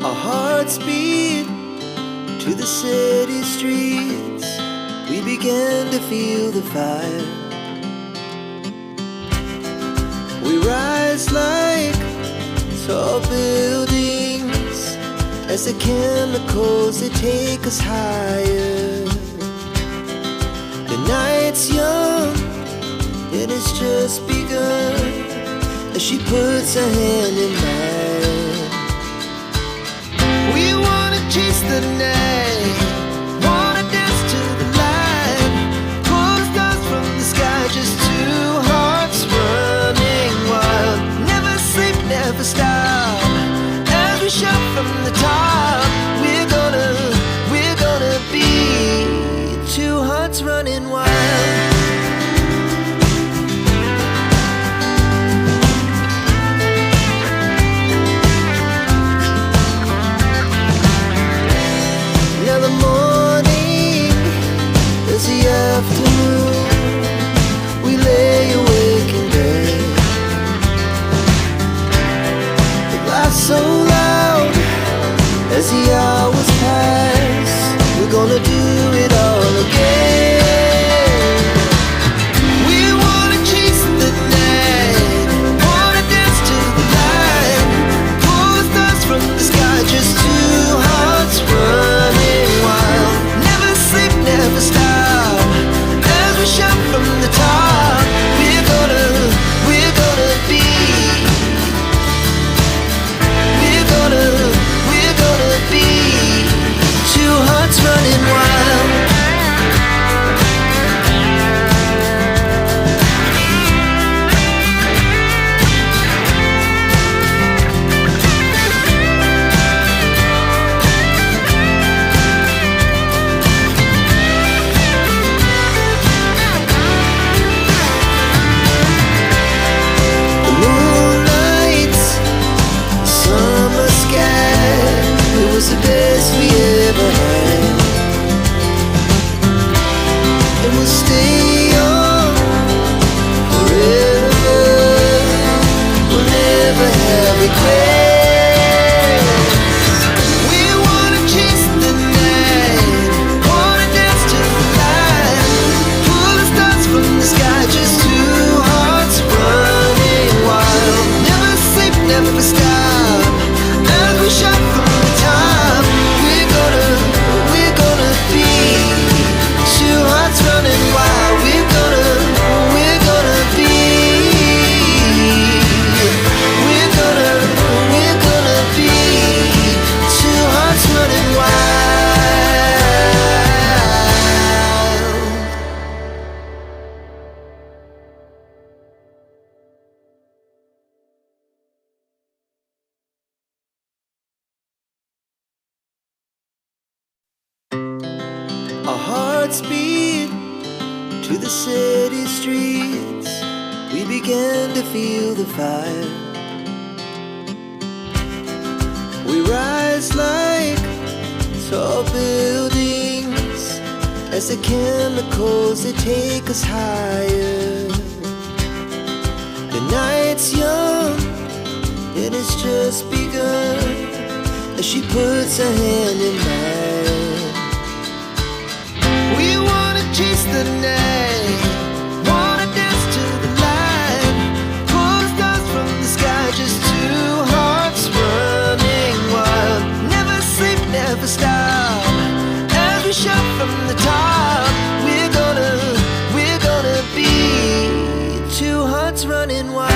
Our hearts beat to the city streets. We began to feel the fire. We rise like tall buildings as the chemicals, they take us higher. The night's young, it has just begun, as she puts her hand in mine. We wanna chase the night, wanna dance to the light, pull the stars from the sky, just two hearts running wild. Never sleep, never stop, as we shout from the top. We're gonna be two hearts running wild. Now the morning is the afternoon. We lay awake in bed. The laughs so loud as the hours pass. We're gonna do it all again. We wanna chase the night, wanna dance to the light, pull the stars from the sky, just two hearts running wild. Never sleep, never stop, as we shout from the top. We're gonna be, we're gonna be two hearts running wild. The moonlight, summer sky, it was the best we ever had. And we'll stay young forever. We'll never have regrets. We wanna chase the night, wanna dance to the light, pull the stars from the sky, just two hearts running wild. Never sleep, never stop, as we shout from the top. We're gonna be two hearts running wild. We're gonna be, we're gonna be two hearts running wild. Our hearts beat to the city streets. We began to feel the fire. We rise like tall buildings as the chemicals, they take us higher. The night's young, it has just begun, as she puts her hand in mine. We wanna chase the night, wanna dance to the light, pull the stars from the sky, just two hearts running wild. Never sleep, never stop, as we shout from the top. We're gonna be two hearts running wild.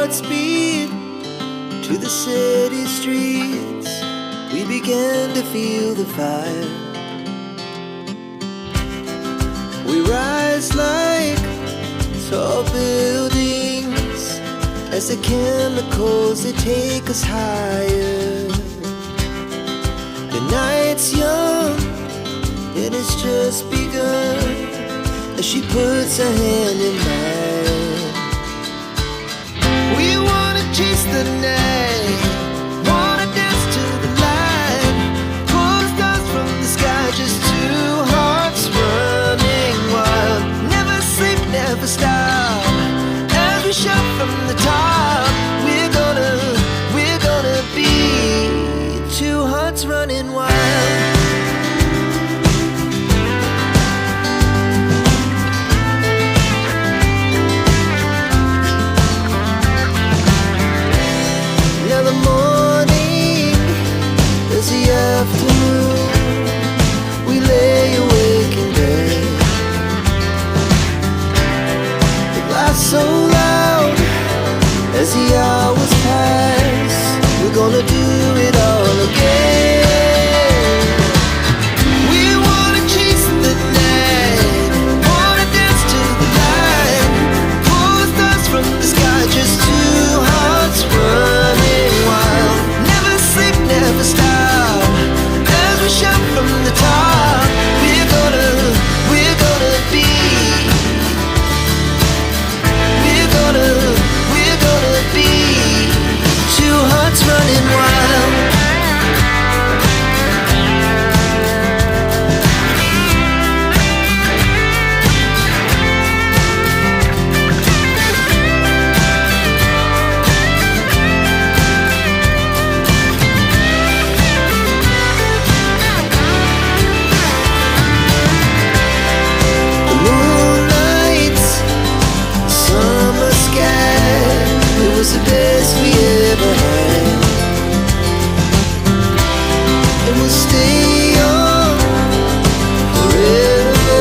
hearts beat to the city streets. We began to feel the fire. We rise like tall buildings as the chemicals, they take us higher. The night's young and it's just begun as she puts her hand in mine. We wanna chase the night, wanna dance to the light, pull the stars from the sky, just two hearts running wild. Never sleep, never stop, as we shout from the top. We're gonna be two hearts running wild. Afternoon, we lay awake in bed. The glass so loud as the hours pass. We're gonna do it all again. We wanna chase the night, wanna dance to the light, pull the stars from the sky, just two hearts running wild. Never sleep, never stop, shout from the top. We're gonna be, we're gonna be two hearts running wild. The best we ever had, and we'll stay on forever.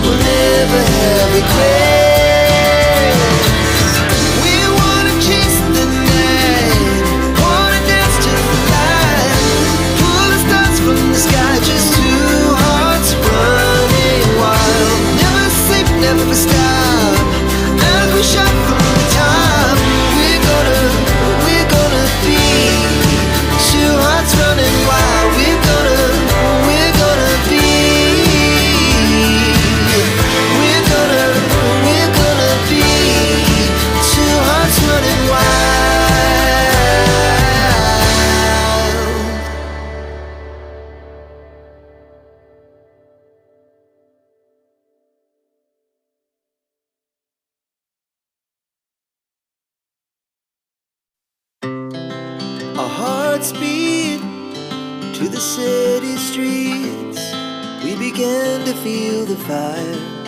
We'll never have regrets. We wanna chase the night, wanna dance to the light, pull the stars from the sky, just two hearts running wild. Never sleep, never stop, as we shout from the top. Running wild, we're gonna be, we're gonna be two hearts running wild. Our hearts beat to the city streets. We began to feel the fire.